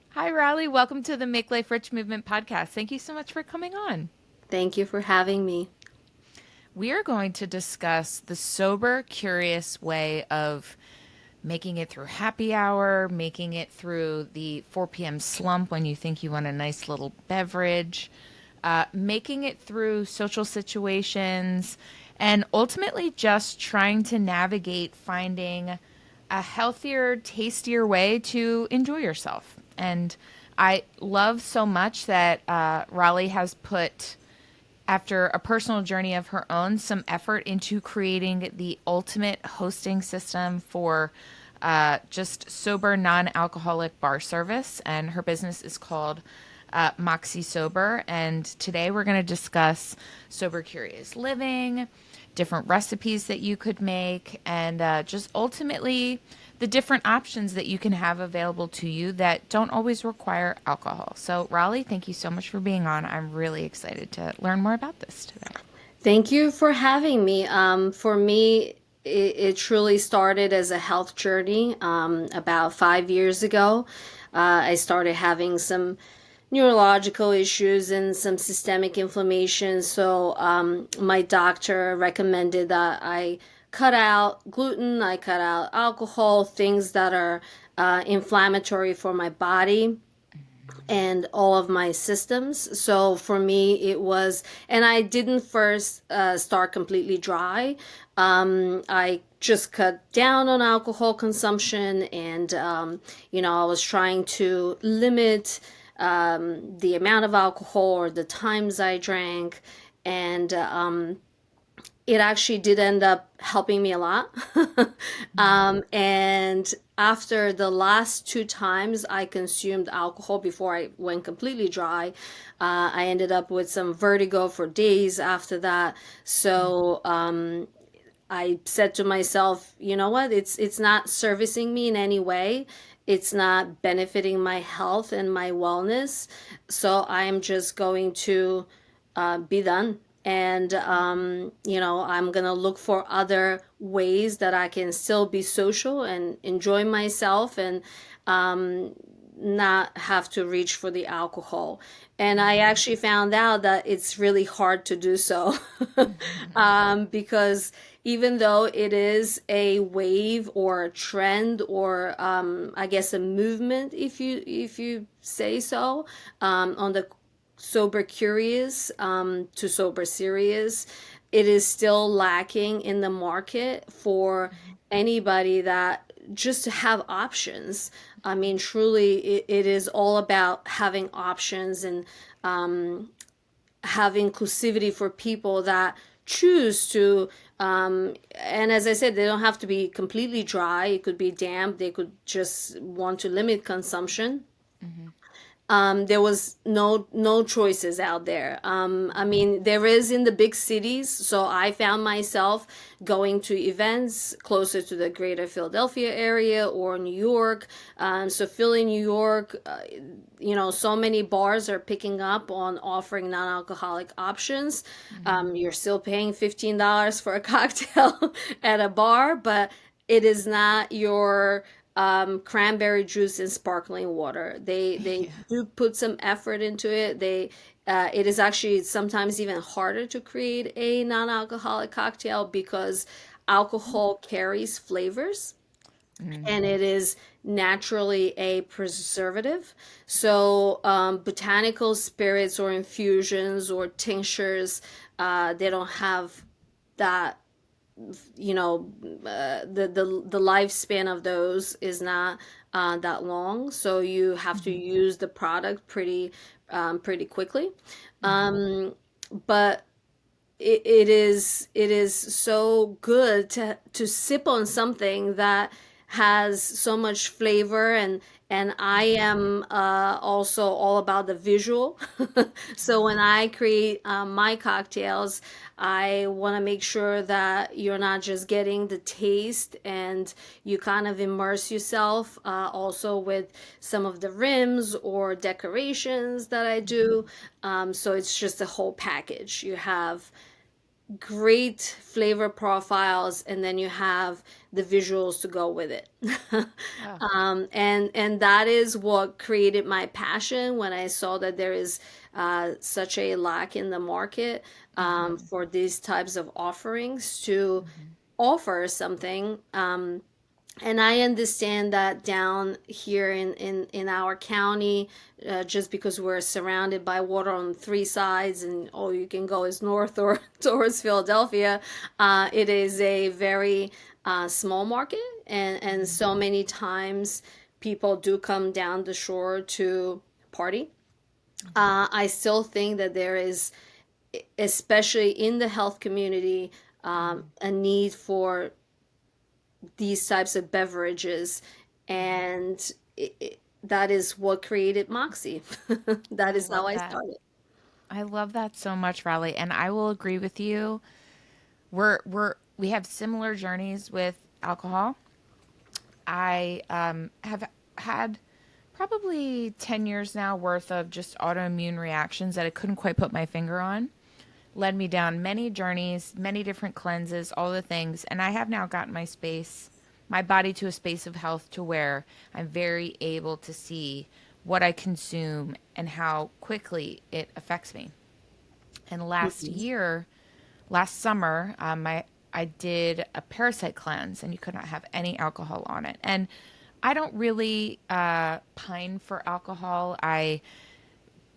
Hi, Raleigh. Welcome to the Make Life Rich Movement podcast. Thank you so much for coming on. Thank you for having me. We are going to discuss the sober, curious way of making it through happy hour, making it through the 4 p.m. slump when you think you want a nice little beverage, making it through social situations, and ultimately just trying to navigate finding a healthier, tastier way to enjoy yourself. And I love so much that Raleigh has put, after a personal journey of her own, some effort into creating the ultimate hosting system for just sober, non alcoholic bar service. And her business is called Moxie Sober. And today we're going to discuss sober, curious living, different recipes that you could make, and just ultimately the different options that you can have available to you that don't always require alcohol. So, Raleigh, thank you so much for being on. I'm really excited to learn more about this today. Thank you for having me. For me, it truly started as a health journey. About 5 years ago, I started having some neurological issues and some systemic inflammation. So, my doctor recommended that I cut out gluten, I cut out alcohol, things that are inflammatory for my body and all of my systems. So for me, it was, and I didn't first start completely dry. I just cut down on alcohol consumption, and I was trying to limit the amount of alcohol or the times I drank, and it actually did end up helping me a lot. And after the last two times I consumed alcohol before I went completely dry, I ended up with some vertigo for days after that. So I said to myself, you know what? It's not servicing me in any way. It's not benefiting my health and my wellness. So I am just going to be done. And, I'm going to look for other ways that I can still be social and enjoy myself and not have to reach for the alcohol. And I actually found out that it's really hard to do so because even though it is a wave or a trend or I guess a movement, if you say so, on the sober curious to sober serious, it is still lacking in the market for anybody that just to have options. I mean, truly, it is all about having options and have inclusivity for people that choose to and as I said, they don't have to be completely dry. It could be damp. They could just want to limit consumption. There was no choices out there. I mean, there is in the big cities. So I found myself going to events closer to the greater Philadelphia area or New York. So Philly, New York, so many bars are picking up on offering non-alcoholic options. You're still paying $15 for a cocktail at a bar, but it is not your cranberry juice and sparkling water. They Yeah. do put some effort into it. It is actually sometimes even harder to create a non-alcoholic cocktail because alcohol carries flavors and it is naturally a preservative. So botanical spirits or infusions or tinctures, they don't have that the lifespan of those is not that long, so you have to use the product pretty quickly. But it is so good to sip on something that has so much flavor, and I am also all about the visual. So when I create my cocktails, I want to make sure that you're not just getting the taste and you kind of immerse yourself also with some of the rims or decorations that I do. So it's just a whole package. You have great flavor profiles, and then you have the visuals to go with it. Oh, And that is what created my passion when I saw that there is such a lack in the market mm-hmm, for these types of offerings to mm-hmm, offer something. And I understand that down here in our county, just because we're surrounded by water on three sides and all you can go is north or towards Philadelphia, it is a very small market. And mm-hmm, so many times people do come down the shore to party. mm-hmm, I still think that there is, especially in the health community, mm-hmm, a need for these types of beverages, mm-hmm. and that is what created Moxie. That I is how love I that. started. I love that so much, Raleigh, and I will agree with you. We have similar journeys with alcohol. I have had probably 10 years now worth of just autoimmune reactions that I couldn't quite put my finger on. Led me down many journeys, many different cleanses, all the things. And I have now gotten my body to a space of health to where I'm very able to see what I consume and how quickly it affects me. And Mhm. last summer, I did a parasite cleanse, and you could not have any alcohol on it. And I don't really pine for alcohol. I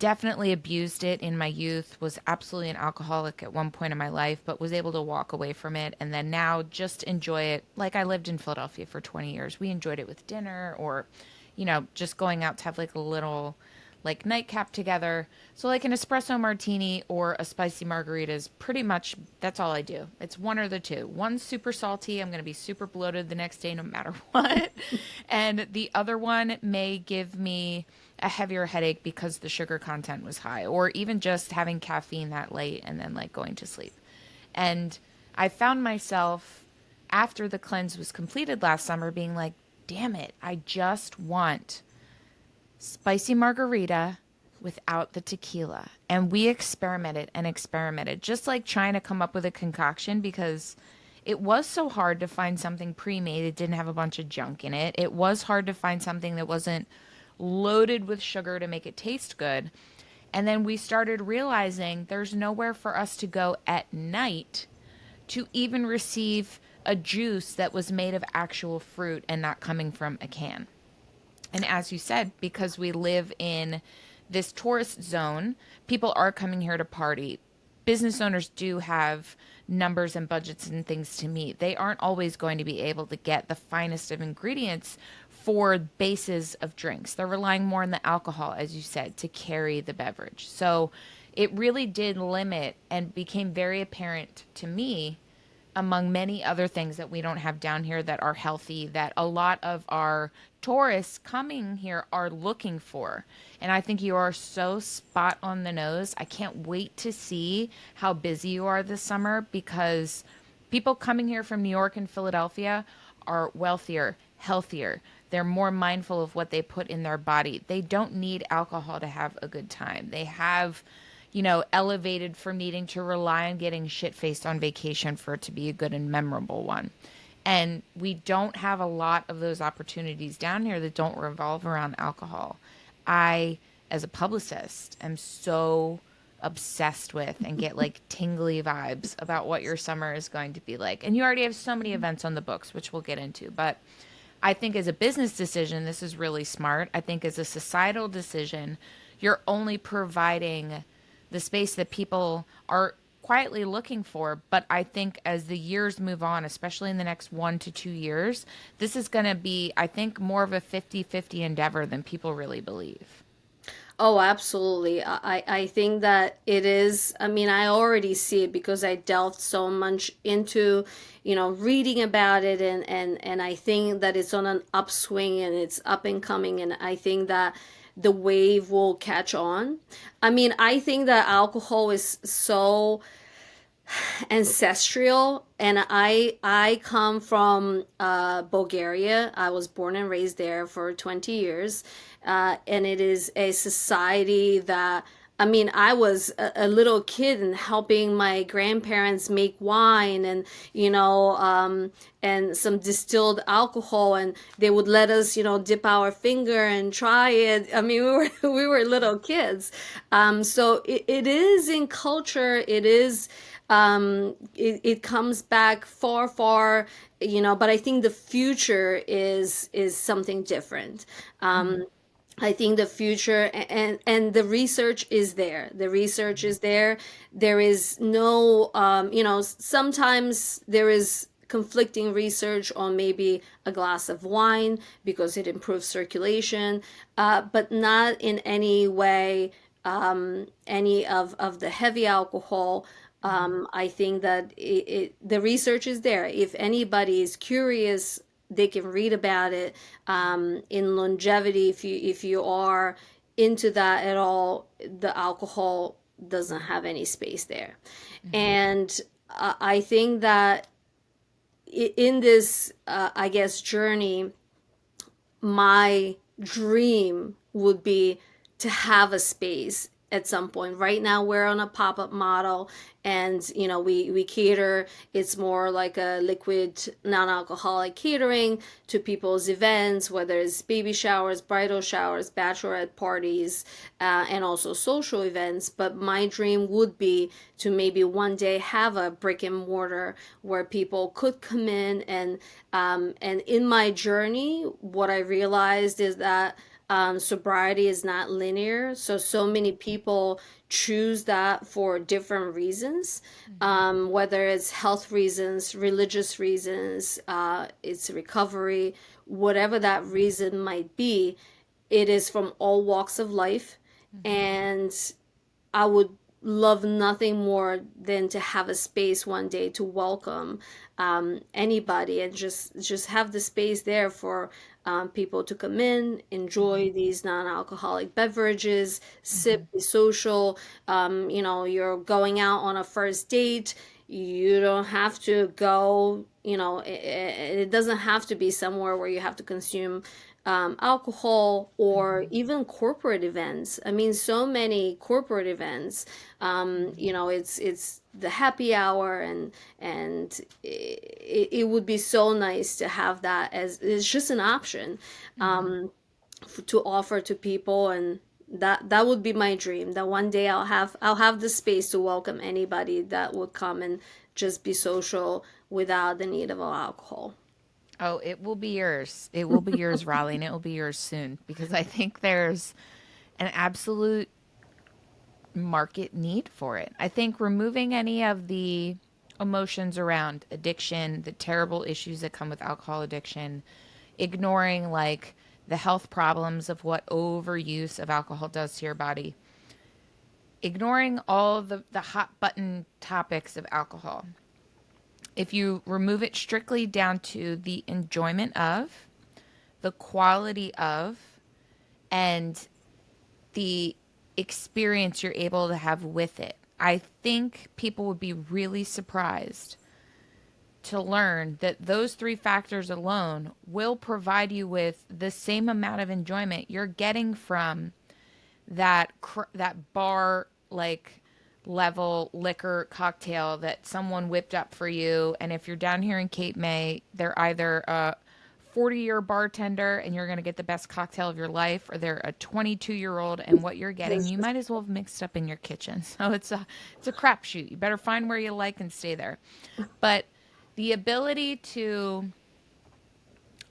definitely abused it in my youth, was absolutely an alcoholic at one point in my life, but was able to walk away from it. And then now just enjoy it. Like I lived in Philadelphia for 20 years. We enjoyed it with dinner or, just going out to have like a little like nightcap together. So like an espresso martini or a spicy margarita is pretty much that's all I do. It's one or the two. One's super salty, I'm going to be super bloated the next day no matter what. And the other one may give me a heavier headache because the sugar content was high or even just having caffeine that late and then like going to sleep. And I found myself after the cleanse was completed last summer being like, damn it, I just want spicy margarita without the tequila. And we experimented and experimented, just like trying to come up with a concoction because it was so hard to find something pre made. It didn't have a bunch of junk in it. It was hard to find something that wasn't loaded with sugar to make it taste good. And then we started realizing there's nowhere for us to go at night to even receive a juice that was made of actual fruit and not coming from a can. And as you said, because we live in this tourist zone, people are coming here to party. Business owners do have numbers and budgets and things to meet. They aren't always going to be able to get the finest of ingredients for bases of drinks. They're relying more on the alcohol, as you said, to carry the beverage. So it really did limit and became very apparent to me among many other things that we don't have down here that are healthy that a lot of our tourists coming here are looking for. And I think you are so spot on the nose. I can't wait to see how busy you are this summer because people coming here from New York and Philadelphia are wealthier, healthier. They're more mindful of what they put in their body. They don't need alcohol to have a good time. They have elevated from needing to rely on getting shit faced on vacation for it to be a good and memorable one. And we don't have a lot of those opportunities down here that don't revolve around alcohol. I, as a publicist, am so obsessed with and get like tingly vibes about what your summer is going to be like. And you already have so many events on the books, which we'll get into. But I think as a business decision, this is really smart. I think as a societal decision, you're only providing the space that people are quietly looking for. But I think as the years move on, especially in the next 1 to 2 years, this is going to be, I think, more of a 50-50 endeavor than people really believe. Oh, absolutely. I think that it is. I mean, I already see it because I delved so much into, reading about it, and I think that it's on an upswing and it's up and coming, and I think that the wave will catch on. I mean, I think that alcohol is so ancestral, and I come from Bulgaria. I was born and raised there for 20 years, and it is a society that I mean, I was a little kid and helping my grandparents make wine and, you know, and some distilled alcohol, and they would let us, you know, dip our finger and try it. I mean, we were we were little kids. So it is in culture. It is it comes back far, far, you know, but I think the future is something different. Mm-hmm. I think the future, and the research is there. The research is there. There is no, you know, sometimes there is conflicting research on maybe a glass of wine because it improves circulation, but not in any way any of the heavy alcohol. Mm-hmm. I think that the research is there. If anybody is curious, they can read about it. In longevity, if you are into that at all, the alcohol doesn't have any space there. Mm-hmm. And I think that in this, I guess, journey, my dream would be to have a space at some point. Right now we're on a pop-up model, and you know, we cater, it's more like a liquid non-alcoholic catering to people's events, whether it's baby showers, bridal showers, bachelorette parties, and also social events. But my dream would be to maybe one day have a brick and mortar where people could come in, and in my journey, what I realized is that sobriety is not linear. So many people choose that for different reasons, Mm-hmm. whether it's health reasons, religious reasons, it's recovery, whatever that reason might be. It is from all walks of life, Mm-hmm. and I would love nothing more than to have a space one day to welcome anybody, and just have the space there for people to come in, Mm-hmm. enjoy these non-alcoholic beverages, Mm-hmm. sip, be social. You know, you're going out on a first date. You don't have to go, you know, it doesn't have to be somewhere where you have to consume alcohol, or Mm-hmm. even corporate events. I mean, so many corporate events. You know, it's the happy hour, and it would be so nice to have that as it's just an option Mm-hmm. to offer to people. And that would be my dream, that one day I'll have the space to welcome anybody that would come and just be social without the need of alcohol. Oh, it will be yours. It will be yours, Raleigh, and it will be yours soon because I think there's an absolute market need for it. I think removing any of the emotions around addiction, the terrible issues that come with alcohol addiction, ignoring like the health problems of what overuse of alcohol does to your body, ignoring all the hot button topics of alcohol. If you remove it strictly down to the enjoyment of, the quality of, and the experience you're able to have with it, I think people would be really surprised to learn that those three factors alone will provide you with the same amount of enjoyment you're getting from that bar like level liquor cocktail that someone whipped up for you. And if you're down here in Cape May, they're either a 40-year bartender and you're going to get the best cocktail of your life, or they're a 22-year-old and what you're getting you might as well have mixed up in your kitchen. So it's a crapshoot. You better find where you like and stay there. But the ability to,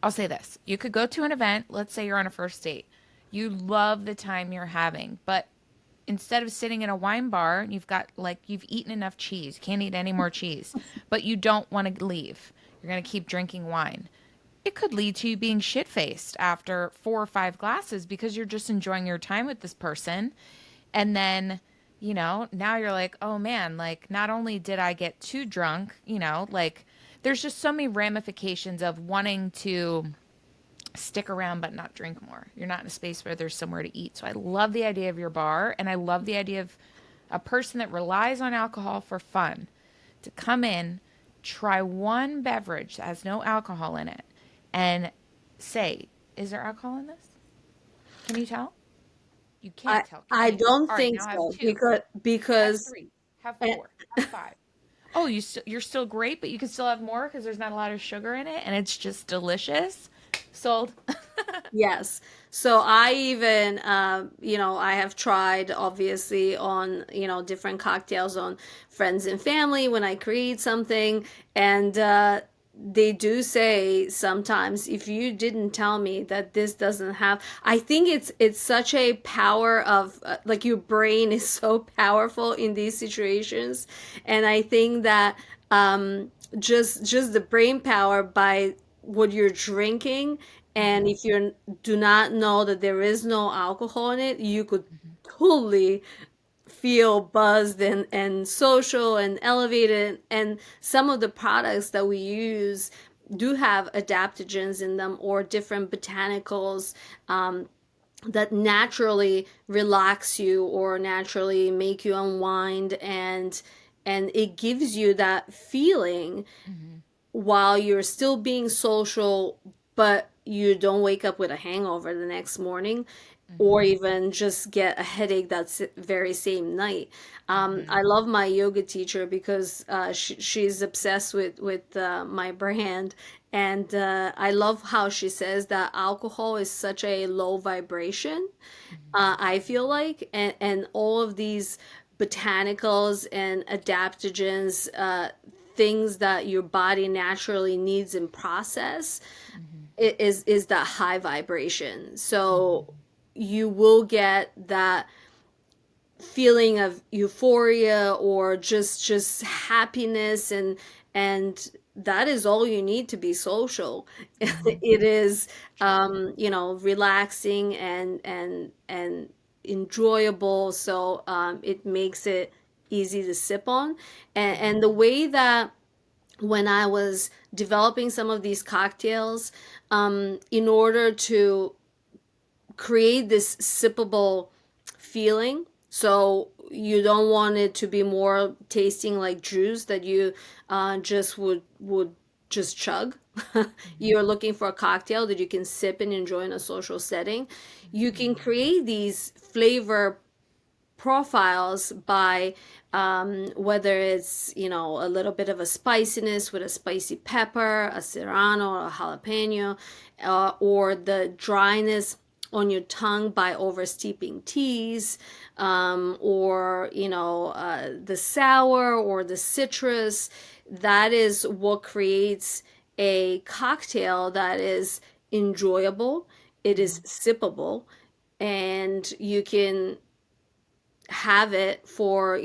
I'll say this, you could go to an event, let's say you're on a first date, you love the time you're having, but instead of sitting in a wine bar and you've got like you've eaten enough cheese, you can't eat any more cheese, but you don't want to leave, you're going to keep drinking wine, it could lead to you being shit faced after 4 or 5 glasses because you're just enjoying your time with this person. And then, now you're like, oh man, like not only did I get too drunk, like there's just so many ramifications of wanting to stick around but not drink more. You're not in a space where there's somewhere to eat. So I love the idea of your bar, and I love the idea of a person that relies on alcohol for fun to come in, try one beverage that has no alcohol in it, and say, is there alcohol in this? Can you tell? You can't I tell, I can you? don't All right, think now have so two, have because three, have eh, four, have five. Oh, you're still great, but you can still have more because there's not a lot of sugar in it, and it's just delicious. Sold. yes. So I even, I have tried obviously on, different cocktails on friends and family when I create something. And they do say sometimes, if you didn't tell me that this doesn't have, I think it's such a power of like your brain is so powerful in these situations. And I think that just the brain power by what you're drinking, and Hmm. if you do not know that there is no alcohol in it, you could Hmm. totally feel buzzed and social and elevated. And some of the products that we use do have adaptogens in them or different botanicals that naturally relax you or naturally make you unwind, and it gives you that feeling Hmm. while you're still being social, but you don't wake up with a hangover the next morning or Hmm. even just get a headache that very same night. Hmm. I love my yoga teacher because she's obsessed with my brand, and I love how she says that alcohol is such a low vibration. I feel like, and all of these botanicals and adaptogens, things that your body naturally needs and process, Hmm. is that high vibration. Hmm. So you will get that feeling of euphoria or just happiness, and that is all you need to be social. Hmm. It is True. relaxing and enjoyable, so it makes it easy to sip on. And Hmm. the way that when I was developing some of these cocktails, in order to create this sippable feeling. So you don't want it to be more tasting like juice that you just would just chug. Hmm. You're looking for a cocktail that you can sip and enjoy in a social setting. You can create these flavor profiles by whether it's a little bit of a spiciness with a spicy pepper, a serrano or a jalapeno, or the dryness on your tongue by over steeping teas, or the sour or the citrus. That is what creates a cocktail that is enjoyable, it is Hmm. sippable, and you can have it for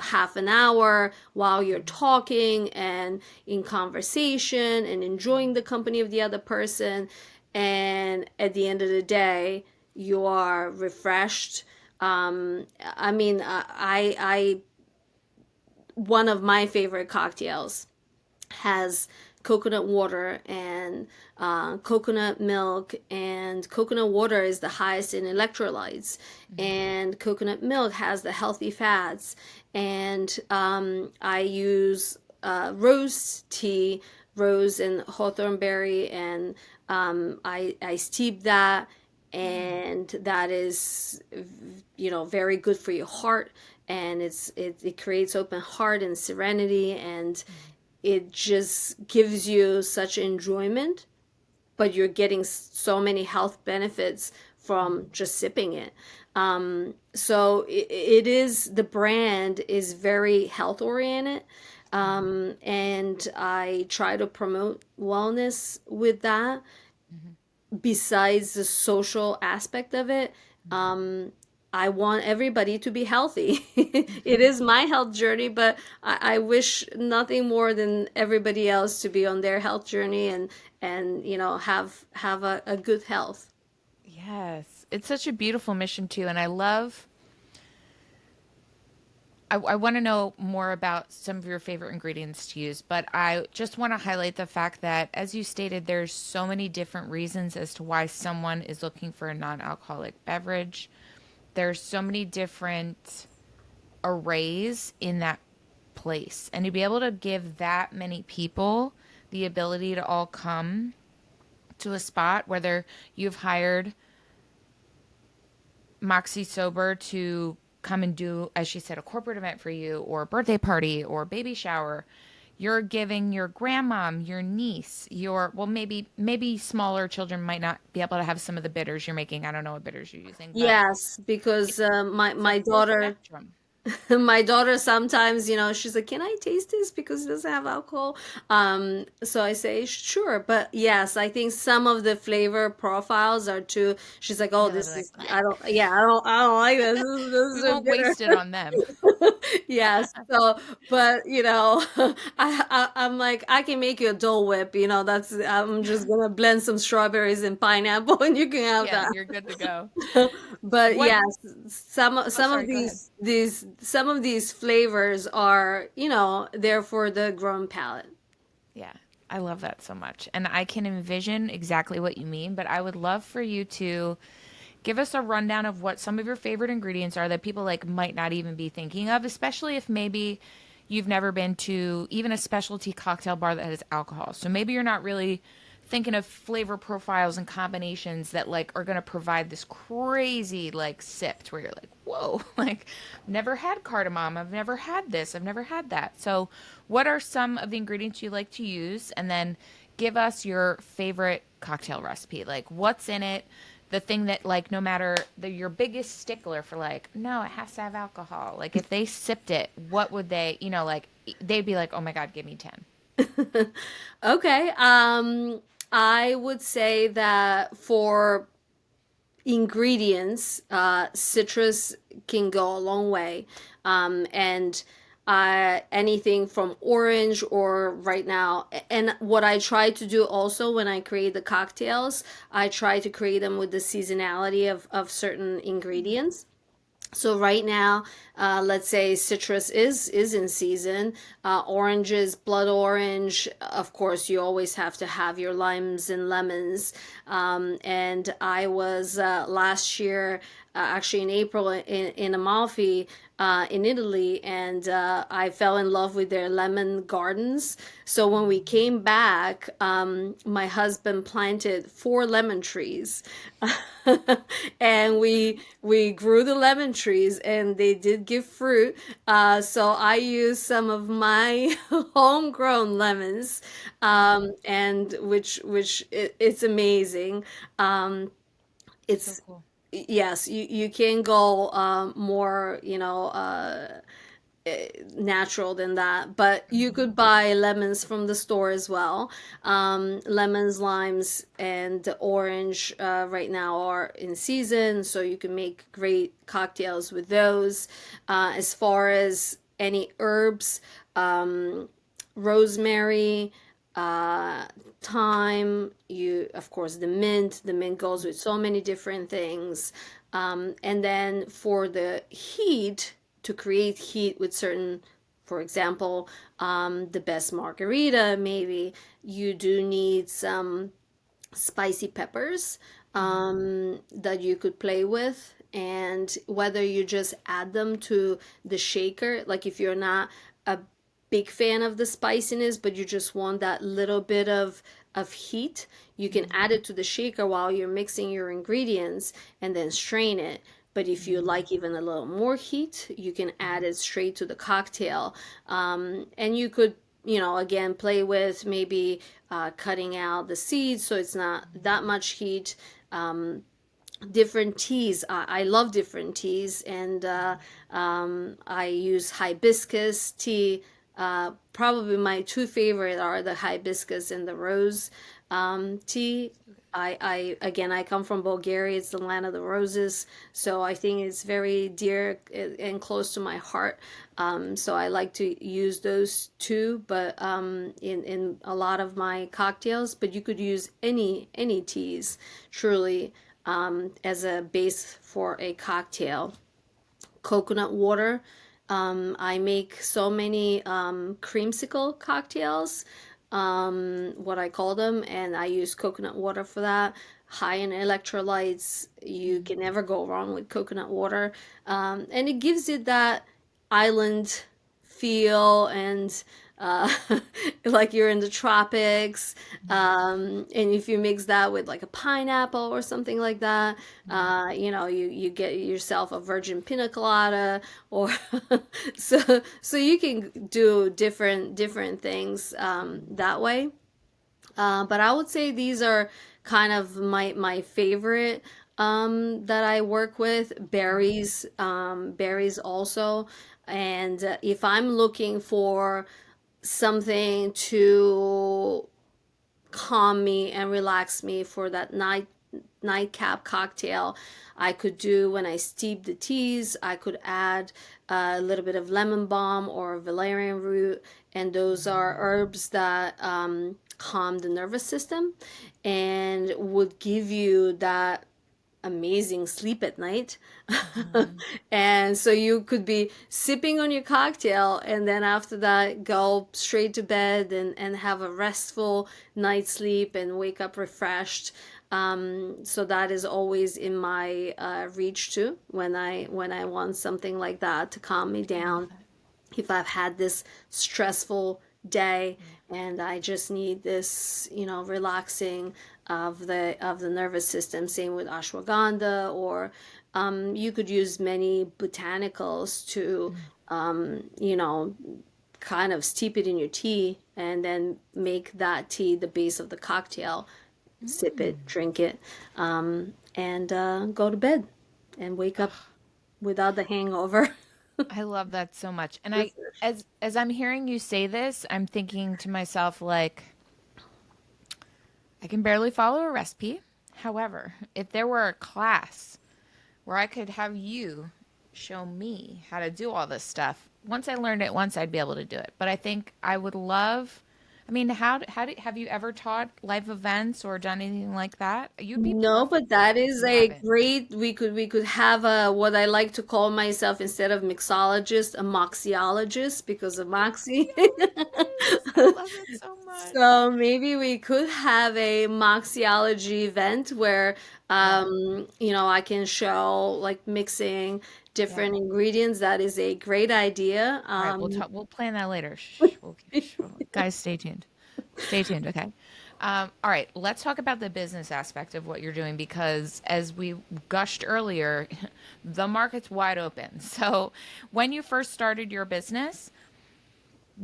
half an hour while you're talking and in conversation and enjoying the company of the other person, and at the end of the day you are refreshed. I mean, I one of my favorite cocktails has coconut water and coconut milk, and coconut water is the highest in electrolytes, Hmm. and coconut milk has the healthy fats. And I use rose tea, rose and hawthorn berry, and I steep that, and that is very good for your heart, and it creates open heart and serenity, and it just gives you such enjoyment, but you're getting so many health benefits from just sipping it. So it is, the brand is very health oriented. And I try to promote wellness with that Hmm. besides the social aspect of it. I want everybody to be healthy. It is my health journey, but I wish nothing more than everybody else to be on their health journey, and have a good health. Yes, it's such a beautiful mission too, and I want to know more about some of your favorite ingredients to use, but I just want to highlight the fact that, as you stated, there's so many different reasons as to why someone is looking for a non-alcoholic beverage. There's so many different arrays in that place, and to be able to give that many people the ability to all come to a spot, whether you've hired Moxie Sober to come and do, as she said, a corporate event for you, or a birthday party, or baby shower, you're giving your grandmom, your niece, your, well, maybe smaller children might not be able to have some of the bitters you're making. I don't know what bitters you're using, but Yes, because it's a my full daughter spectrum. my daughter sometimes, she's like, "Can I taste this because it doesn't have alcohol?" So I say, "Sure," but yes, I think some of the flavor profiles are too. She's like, "Oh, Yeah, they'll be this like, is I don't like this. we This is won't waste it bitter." on them. Yes. So, but I'm like, I can make you a Dole Whip. That's I'm just gonna blend some strawberries and pineapple, and you can have Yeah, that. you're good to go. But What? yes, Oh, some of sorry, go ahead. these flavors are, there for the grown palate. Yeah, I love that so much. And I can envision exactly what you mean, but I would love for you to give us a rundown of what some of your favorite ingredients are that people like might not even be thinking of, especially if maybe you've never been to even a specialty cocktail bar that has alcohol. So maybe you're not really thinking of flavor profiles and combinations that like are going to provide this crazy like sip to where you're like, whoa, like never had cardamom, I've never had this, I've never had that. So what are some of the ingredients you like to use, and then give us your favorite cocktail recipe, like what's in it, the thing that like no matter your biggest stickler for like no it has to have alcohol, like if they sipped it what would they, like they'd be like, oh my god, give me 10. Okay. I would say that for ingredients, citrus can go a long way. And anything from orange or right now. And what I try to do also when I create the cocktails, I try to create them with the seasonality of certain ingredients. So right now, let's say citrus is in season. Oranges, blood orange. Of course, you always have to have your limes and lemons. And I was last year, actually in April, in Amalfi, in Italy, and I fell in love with their lemon gardens. So when we came back, my husband planted 4 lemon trees. And we grew the lemon trees and they did give fruit. So I used some of my homegrown lemons, and it's amazing. Um, So it's cool. yes, you can go more, natural than that, but you Hmm. could buy lemons from the store as well. Lemons, limes, and orange right now are in season, so you can make great cocktails with those. As far as any herbs, um, rosemary, uh, thyme, you of course the mint goes with so many different things. And then for the heat, to create heat with certain, for example, the best margarita, maybe you do need some spicy peppers Hmm. that you could play with. And whether you just add them to the shaker, like if you're not a big fan of the spiciness, but you just want that little bit of heat, you can Hmm. add it to the shaker while you're mixing your ingredients and then strain it. But if you Hmm. like even a little more heat, you can add Hmm. it straight to the cocktail. And you could, again, play with maybe cutting out the seeds so it's not that much heat. Um, Different teas. I love different teas, and I use hibiscus tea. Probably my two favorite are the hibiscus and the rose tea. Again, I come from Bulgaria. It's the land of the roses, so I think it's very dear and close to my heart. So I like to use those two, but in a lot of my cocktails. But you could use any teas, truly, as a base for a cocktail. Coconut water. I make so many creamsicle cocktails, what I call them, and I use coconut water for that. High in electrolytes, you Hmm. can never go wrong with coconut water. And it gives it that island feel, and uh, like you're in the tropics. Mhm. And if you mix that with like a pineapple or something like that, Mhm. you get yourself a virgin pina colada, or so you can do different things that way. But I would say these are kind of my favorite that I work with. Berries also. And if I'm looking for something to calm me and relax me for that nightcap cocktail, I could do when I steep the teas, I could add a little bit of lemon balm or valerian root, and those are herbs that calm the nervous system and would give you that amazing sleep at night. Mhm. And so you could be sipping on your cocktail and then after that go straight to bed and have a restful night's sleep and wake up refreshed. So that is always in my reach too when I want something like that to calm me I love down it. if I've had this stressful day Yeah. and I just need this, relaxing of the nervous system. Same with ashwagandha, or you could use many botanicals to, Mm. kind of steep it in your tea and then make that tea the base of the cocktail. Sip Mm. it, drink it, and go to bed and wake up Ugh, without the hangover. I love that so much. And as I'm hearing you say this, I'm thinking to myself like I can barely follow a recipe. However, if there were a class where I could have you show me how to do all this stuff. Once I learned it once, I'd be able to do it. But I think I would love. I mean, have you ever taught live events or done anything like that? You'd be No, but perfect for that it if is you a haven't. great, we could have a what I like to call myself instead of mixologist, a moxiologist because of Moxie. Moxiologist. I love it so much. So maybe we could have a moxiology event where Yeah. I can show like mixing Yeah. different ingredients. That is a great idea. All right. We'll plan that later. Shh. Guys, stay tuned. Stay tuned. Okay. All right. Let's talk about the business aspect of what you're doing because, as we gushed earlier, the market's wide open. So, when you first started your business,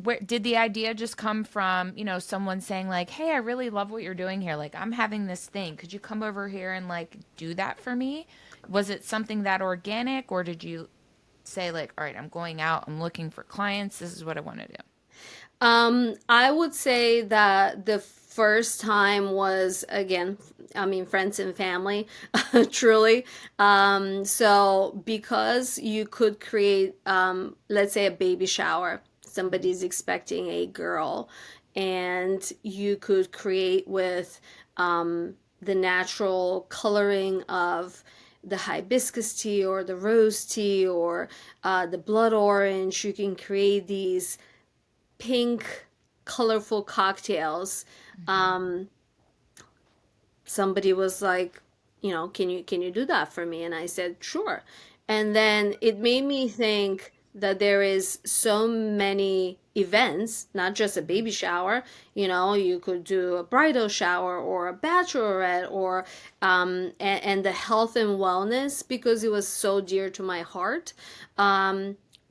where did the idea just come from, someone saying like, "Hey, I really love what you're doing here. Like, I'm having this thing. Could you come over here and like do that for me?" Was it something that organic or did you say like, "All right, I'm going out, I'm looking for clients. This is what I want to do." I would say that the first time was again, I mean, friends and family, truly. So because you could create, let's say a baby shower, somebody's expecting a girl, and you could create with the natural coloring of the hibiscus tea or the rose tea or the blood orange. You can create these pink, colorful cocktails. Mhm. Um, Somebody was like, can you do that for me? And I said, sure. And then it made me think that there is so many events, not just a baby shower. You could do a bridal shower or a bachelorette or and the health and wellness because it was so dear to my heart.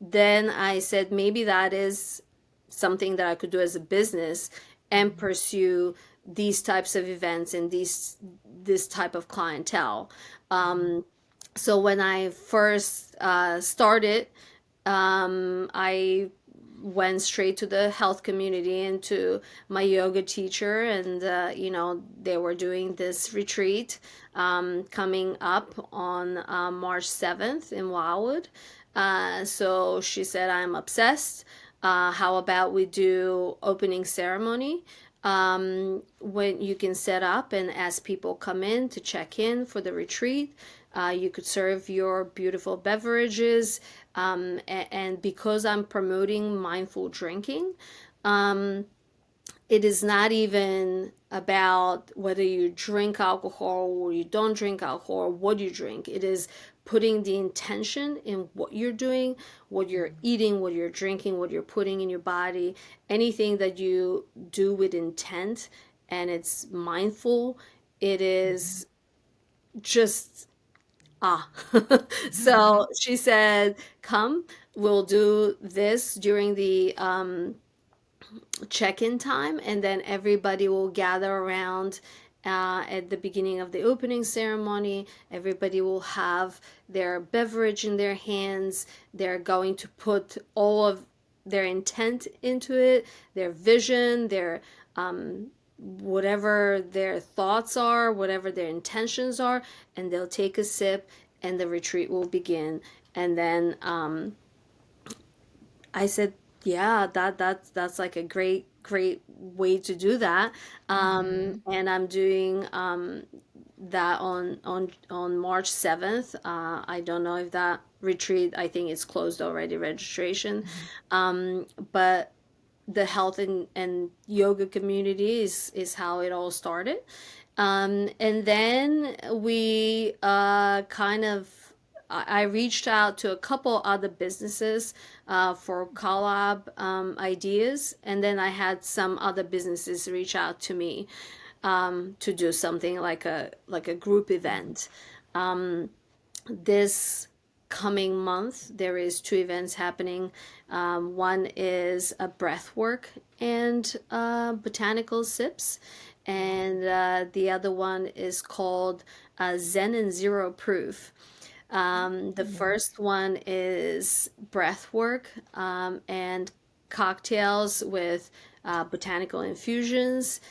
Then I said maybe that is something that I could do as a business and Mhm. pursue these types of events and this type of clientele. Mhm. So when I first started, I went straight to the health community and to my yoga teacher, and they were doing this retreat coming up on March 7th in Wildwood. So she said, I'm obsessed. How about we do opening ceremony? When you can set up and as people come in to check in for the retreat, you could serve your beautiful beverages. And because I'm promoting mindful drinking, it is not even about whether you drink alcohol or you don't drink alcohol or what you drink. It is putting the intention in what you're doing, what you're eating, what you're drinking, what you're putting in your body, anything that you do with intent and it's mindful. It is just ah. So she said, come, we'll do this during the check-in time, and then everybody will gather around at the beginning of the opening ceremony. Everybody will have their beverage in their hands. They're going to put all of their intent into it, their vision, their whatever their thoughts are, whatever their intentions are, and they'll take a sip, and the retreat will begin. And then I said, yeah, that's like a great way to do that. Mm-hmm. And I'm doing that on March 7th. I don't know if that retreat, I think it's closed already, registration. Hmm. But the health and yoga community is how it all started. And then we kind of I reached out to a couple other businesses for collab ideas, and then I had some other businesses reach out to me to do something like a group event. This coming month, there is two events happening. One is a breath work and botanical sips, and the other one is called Zen and Zero Proof. The first one is breath work and cocktails with botanical infusions.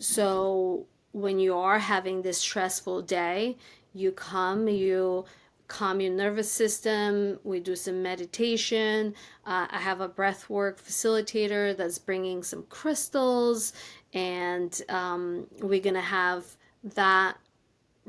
So when you are having this stressful day, you calm your nervous system. We do some meditation. I have a breathwork facilitator that's bringing some crystals, and we're gonna have that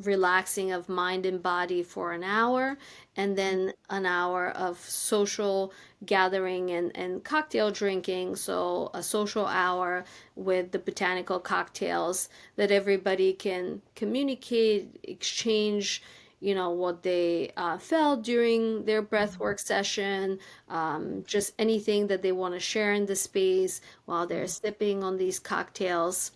relaxing of mind and body for an hour, and then an hour of social gathering and cocktail drinking. So a social hour with the botanical cocktails that everybody can communicate, exchange, what they felt during their breathwork session, just anything that they want to share in the space while they're sipping on these cocktails.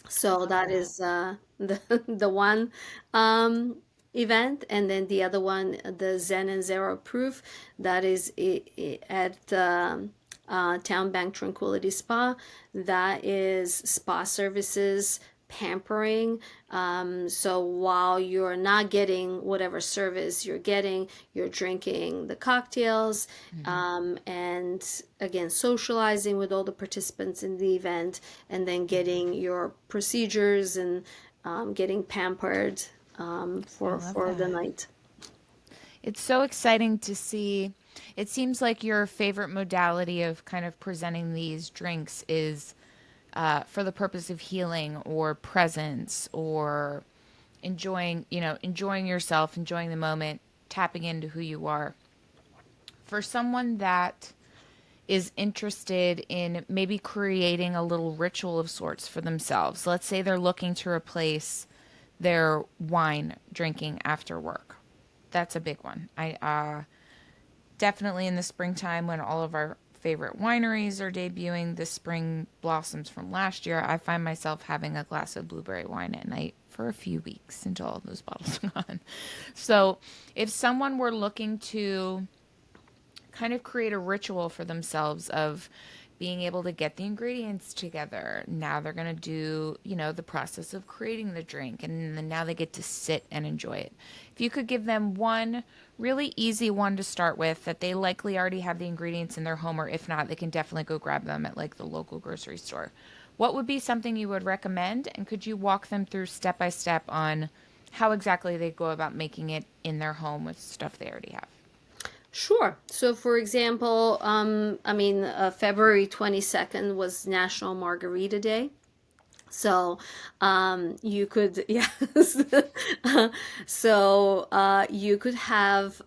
I So love that that. is the one um, event, and then the other one, the Zen and Zero Proof, that is at Town Bank Tranquility Spa. That is spa services, pampering. So while you're not getting whatever service you're getting, you're drinking the cocktails, Hmm. and again, socializing with all the participants in the event, and then getting your procedures and getting pampered I love for the that. night. It's so exciting to see. It seems like your favorite modality of kind of presenting these drinks is for the purpose of healing or presence or enjoying yourself, enjoying the moment, tapping into who you are. For someone that is interested in maybe creating a little ritual of sorts for themselves, let's say they're looking to replace their wine drinking after work. That's a big one. I definitely in the springtime when all of our favorite wineries are debuting the spring blossoms from last year, I find myself having a glass of blueberry wine at night for a few weeks until all those bottles are gone. So, if someone were looking to kind of create a ritual for themselves of being able to get the ingredients together. Now they're going to do, the process of creating the drink, and then now they get to sit and enjoy it. If you could give them one really easy one to start with that they likely already have the ingredients in their home, or if not, they can definitely go grab them at like the local grocery store. What would be something you would recommend? And could you walk them through step by step on how exactly they go about making it in their home with stuff they already have? Sure. So, for example, February 22nd was National Margarita Day. So, you could, yes. So, you could have,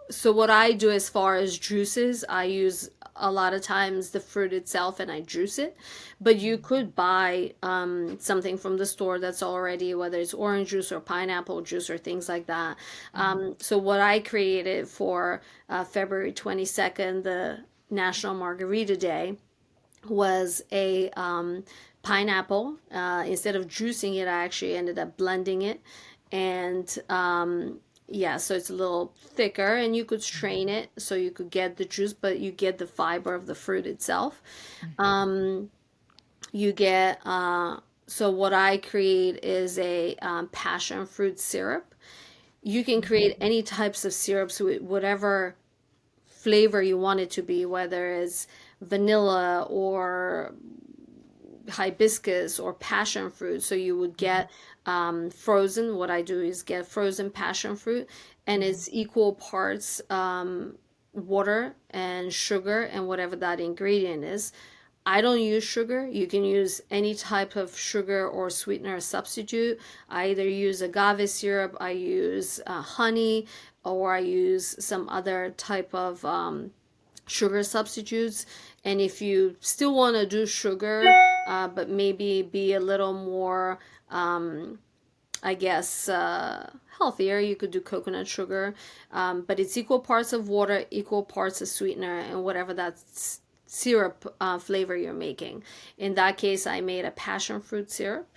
so what I do as far as juices, I use a lot of times the fruit itself and I juice it. But you could buy something from the store that's already, whether it's orange juice or pineapple juice or things like that. So what I created for February 22nd, the National Margarita Day, was a pineapple. Instead of juicing it, I actually ended up blending it. And yeah, so it's a little thicker, and you could strain it so you could get the juice, but you get the fiber of the fruit itself. You get, so what I create is a passion fruit syrup. You can create any types of syrups with whatever flavor you want it to be, whether it's vanilla or hibiscus or passion fruit. So you would get frozen. What I do is get frozen passion fruit, and it's equal parts water and sugar and whatever that ingredient is. I don't use sugar. You can use any type of sugar or sweetener substitute. I either use agave syrup, I use honey, or I use some other type of sugar substitutes. And if you still want to do sugar, but maybe be a little more, I guess, healthier, you could do coconut sugar. But it's equal parts of water, equal parts of sweetener, and whatever that syrup flavor you're making. In that case, I made a passion fruit syrup.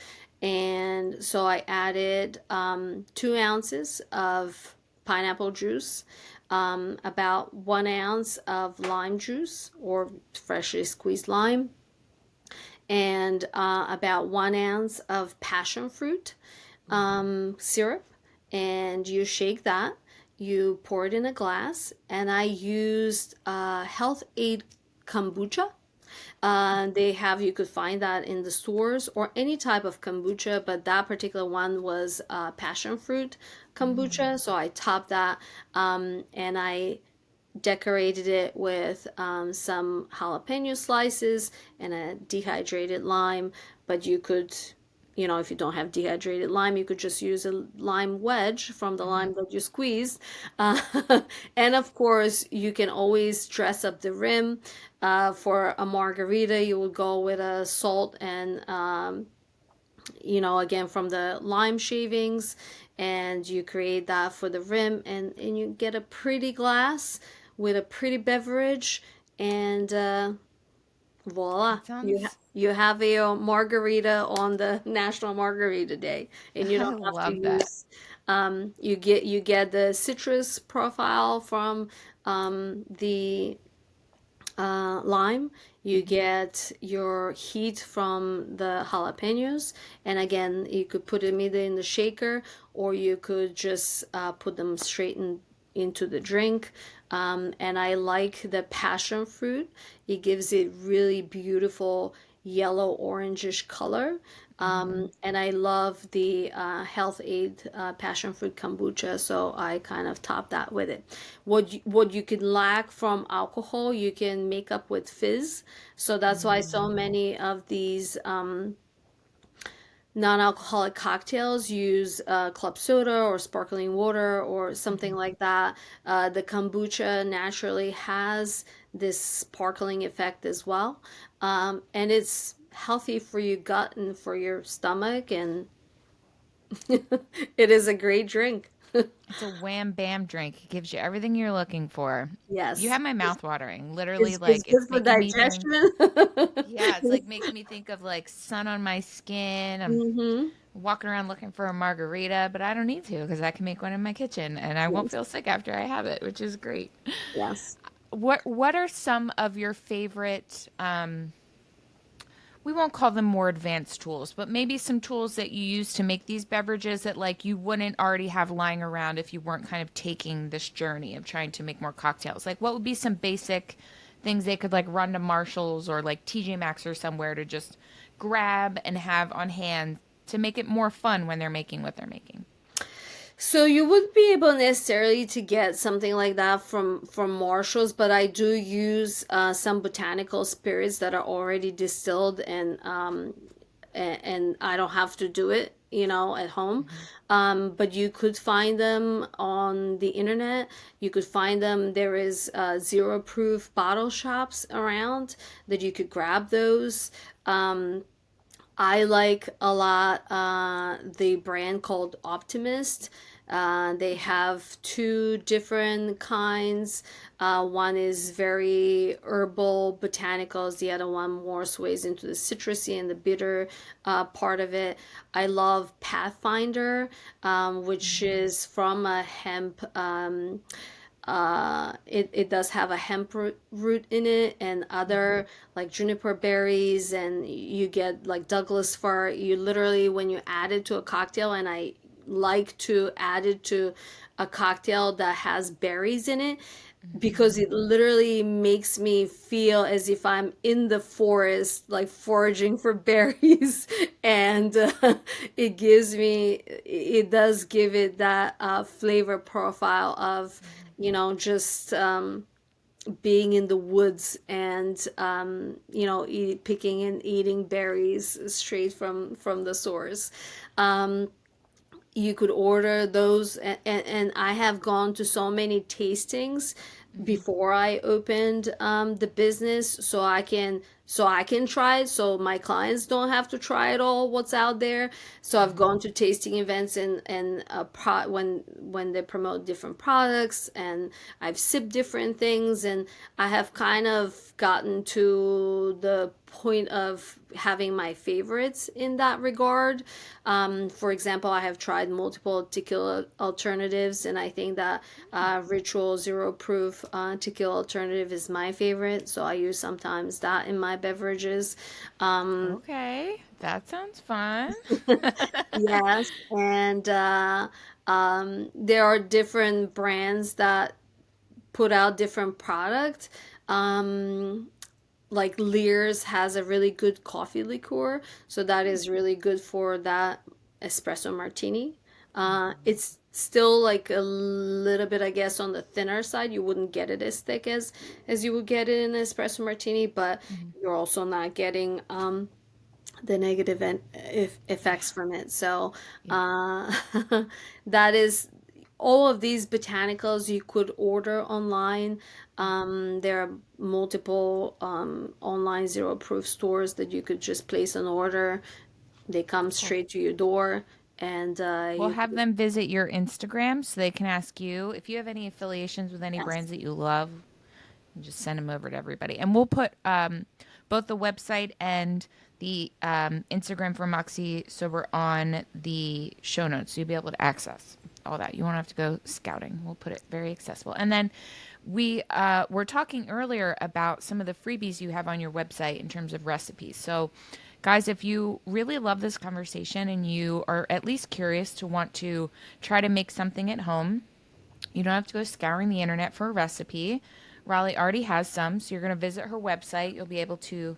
And so I added 2 ounces of pineapple juice, about 1 ounce of lime juice or freshly squeezed lime, and about 1 ounce of passion fruit syrup. And you shake that. You pour it in a glass, and I used Health Aid kombucha. They have, you could find that in the stores or any type of kombucha, but that particular one was passion fruit kombucha. So I topped that, and I decorated it with some jalapeno slices and a dehydrated lime. But you could, if you don't have dehydrated lime, you could just use a lime wedge from the lime that you squeezed. Uh, and of course, you can always dress up the rim. For a margarita, you would go with a salt and, again, from the lime shavings, and you create that for the rim, and you get a pretty glass with a pretty beverage, and voila, That sounds, you have a margarita on the National Margarita Day, and you I don't have to love that. use. You get the citrus profile from the lime. You get your heat from the jalapenos, and again, you could put them either in the shaker or you could just put them straight into the drink. And I like the passion fruit. It gives it really beautiful yellow orangish color. And I love the Health Aid passion fruit kombucha, so I kind of top that with it. What you can lack from alcohol, you can make up with fizz. So that's why so many of these non-alcoholic cocktails use club soda or sparkling water or something like that. The kombucha naturally has this sparkling effect as well, and it's healthy for your gut and for your stomach, and it is a great drink. It's a wham bam drink. It gives you everything you're looking for. You Yes, have my mouth watering. Literally, it's like good it's for making me think. digestion. Yeah, it's like making me think of like sun on my skin. I'm Hmm. walking around looking for a margarita, but I don't need to because I can make one in my kitchen and I won't Yes, feel sick after I have it, which is great. yes. What are some of your favorite we won't call them more advanced tools, but maybe some tools that you use to make these beverages that like you wouldn't already have lying around if you weren't kind of taking this journey of trying to make more cocktails. Like what would be some basic things they could like run to Marshalls or like TJ Maxx or somewhere to just grab and have on hand to make it more fun when they're making what they're making. So you wouldn't be able necessarily to get something like that from Marshalls, but I do use some botanical spirits that are already distilled, and I don't have to do it. at home. Mhm. But you could find them on the internet. You could find them. There is zero proof bottle shops around that you could grab those. Um, I like a lot the brand called Optimist. They have two different kinds. One is very herbal botanicals. The other one more sways into the citrusy and the bitter part of it. I love Pathfinder, which Mhm. is from a hemp. It does have a hemp root in it and Mhm. other like juniper berries, and you get like Douglas fir. You literally, when you add it to a cocktail, and I like to add it to a cocktail that has berries in it because Mhm. it literally makes me feel as if I'm in the forest, like foraging for berries. And it gives me, it does give it that flavor profile of, Mhm. just being in the woods and, picking and eating berries straight from the source. Um, you could order those, and I have gone to so many tastings Mhm. before I opened the business, so I can try it, so my clients don't have to try it all what's out there. So I've Mhm. gone to tasting events, when they promote different products, and I've sipped different things, and I have kind of gotten to the point of having my favorites in that regard. For example, I have tried multiple tequila alternatives, and I think that Ritual Zero Proof tequila alternative is my favorite. So I use sometimes that in my beverages. Um, Okay, that sounds fun. yes, and there are different brands that put out different product. Um, like Lear's has a really good coffee liqueur, so that is really good for that espresso martini. Mhm. It's still like a little bit, I guess, on the thinner side. You wouldn't get it as thick as you would get it in an espresso martini, but Mhm. you're also not getting the negative effects Yeah. from it. So Yeah. uh, that is all of these botanicals you could order online. There are multiple online zero proof stores that you could just place an order. They come Cool. straight to your door, and We'll you have could, them visit your Instagram so they can ask you if you have any affiliations with any yes, brands that you love. You just send them over to everybody, and we'll put both the website and the Instagram for Moxie Sober on the show notes, so you'll be able to access all that. You won't have to go scouting. We'll put it very accessible, and then we were talking earlier about some of the freebies you have on your website in terms of recipes. So, guys, if you really love this conversation and you are at least curious to want to try to make something at home, you don't have to go scouring the internet for a recipe. Raleigh already has some, so you're going to visit her website. You'll be able to,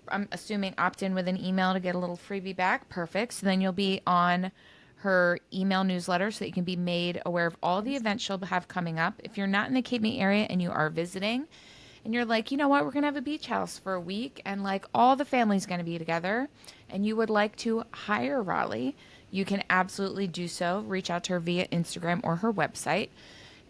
I'm assuming, opt in with an email to get a little freebie back. Perfect. So then you'll be on her email newsletter so that you can be made aware of all the events she'll have coming up. If you're not in the Cape May area and you are visiting, and you're like, you know what, we're going to have a beach house for a week, and like all the family's going to be together, and you would like to hire Raleigh, you can absolutely do so. Reach out to her via Instagram or her website.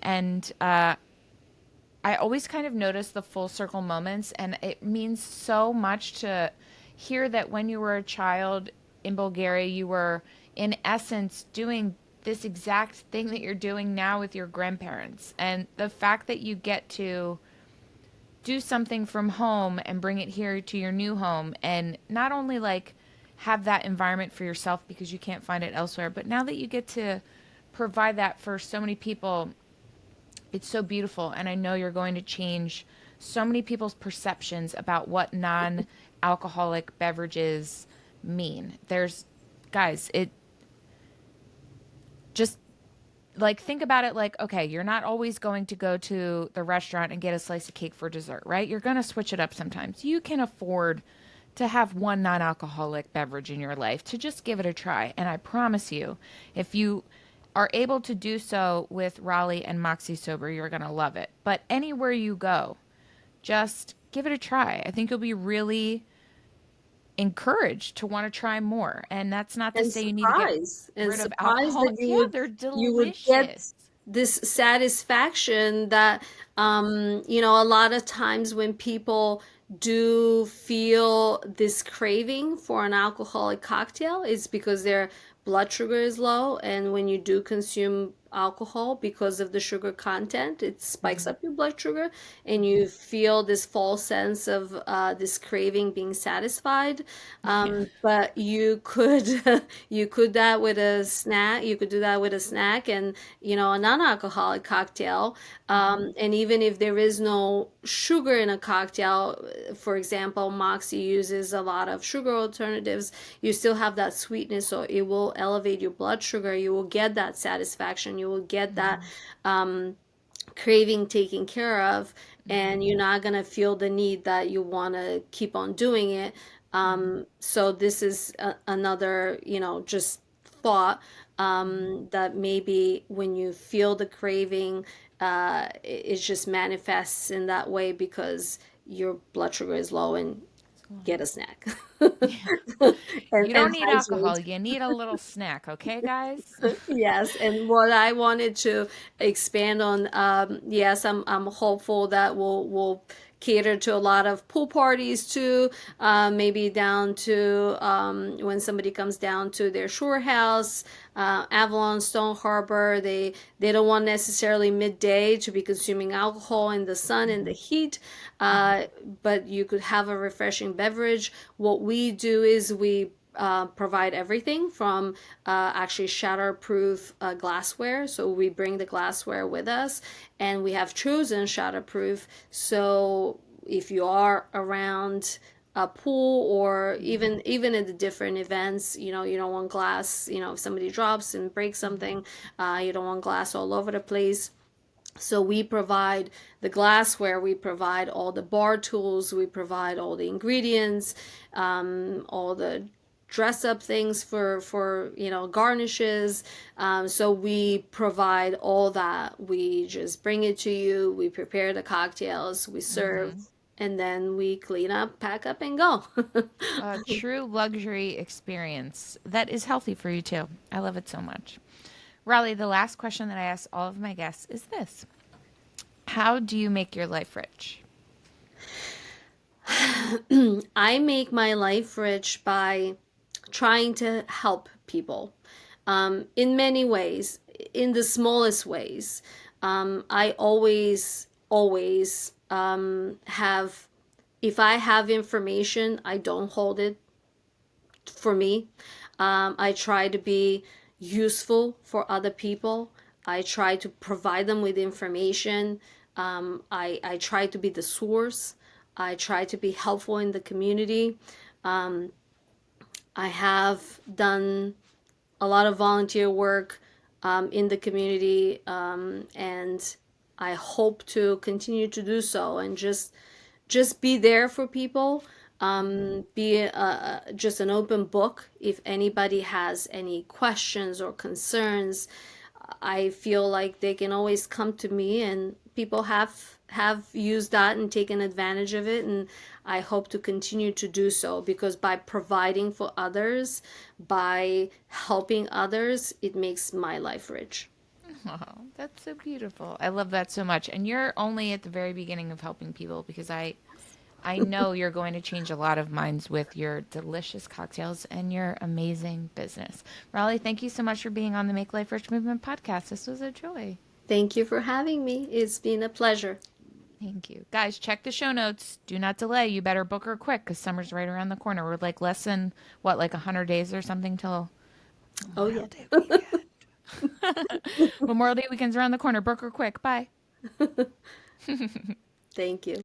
And I always kind of notice the full circle moments, and it means so much to hear that when you were a child in Bulgaria, you were, in essence, doing this exact thing that you're doing now with your grandparents. And the fact that you get to do something from home and bring it here to your new home, and not only like have that environment for yourself because you can't find it elsewhere, but now that you get to provide that for so many people, it's so beautiful, and I know you're going to change so many people's perceptions about what non-alcoholic beverages mean. There's guys, it just like think about it like, okay, you're not always going to go to the restaurant and get a slice of cake for dessert, right? You're going to switch it up sometimes. You can afford to have one non-alcoholic beverage in your life, to just give it a try. And I promise you, if you are able to do so with Raleigh and Moxie Sober, you're going to love it. But anywhere you go, just give it a try. I think you'll be really encouraged to want to try more. And that's not to And say you need to get rid of surprise alcohol. that Yeah, they're you would get delicious. this satisfaction that a lot of times when people do feel this craving for an alcoholic cocktail, it's because their blood sugar is low, and when you do consume alcohol because of the sugar content, it spikes Hmm. up your blood sugar, and Hmm. you feel this false sense of this craving being satisfied. Yeah. But you could you could that with a snack. You could do that with a snack and a non-alcoholic cocktail. Hmm. And even if there is no sugar in a cocktail, for example, Moxie uses a lot of sugar alternatives. You still have that sweetness, so it will elevate your blood sugar. You will get that satisfaction. You will get that Hmm. craving taken care of, Hmm. and you're not going to feel the need that you want to keep on doing it. Hmm. So this is another, just thought, Hmm. that maybe when you feel the craving, it just manifests in that way because your blood sugar is low, and get a snack. Yeah. You And don't need hydrate. alcohol. You need a little snack, okay, guys? Yes, and what I wanted to expand on, yes, I'm hopeful that we'll cater to a lot of pool parties too. Maybe down to when somebody comes down to their shore house, Avalon, Stone Harbor. They don't want necessarily midday to be consuming alcohol in the sun and the Hmm. heat, Hmm. uh, but you could have a refreshing beverage. What we do is we provide everything from actually shatterproof glassware. So we bring the glassware with us, and we have chosen shatterproof. So if you are around a pool, or Hmm. even at the different events, you don't want glass. If somebody drops and breaks Hmm. something, you don't want glass all over the place. So we provide the glassware, we provide all the bar tools, we provide all the ingredients, all the dress up things for garnishes. So we provide all that. We just bring it to you. We prepare the cocktails, we serve, Hmm. and then we clean up, pack up, and go. A true luxury experience that is healthy for you too. I love it so much. Raleigh, the last question that I ask all of my guests is this: how do you make your life rich? I make my life rich by trying to help people in many ways, in the smallest ways. I always have, if I have information, I don't hold it for me. I try to be useful for other people. I try to provide them with information. I try to be the source. I try to be helpful in the community. Um, I have done a lot of volunteer work in the community, and I hope to continue to do so, and just be there for people. Be just an open book. If anybody has any questions or concerns, I feel like they can always come to me, and people have used that and taken advantage of it, and I hope to continue to do so, because by providing for others, by helping others, it makes my life rich. Oh, that's so beautiful. I love that so much. And you're only at the very beginning of helping people because I know you're going to change a lot of minds with your delicious cocktails and your amazing business. Raleigh, thank you so much for being on the Make Life Rich Movement podcast. This was a joy. Thank you for having me. It's been a pleasure. Thank you. Guys, check the show notes. Do not delay. You better book her quick because summer's right around the corner. We're like less than, what, like 100 days or something till Oh, Memorial yeah. Day weekend. Memorial Day weekend's around the corner. Book her quick. Bye. Thank you.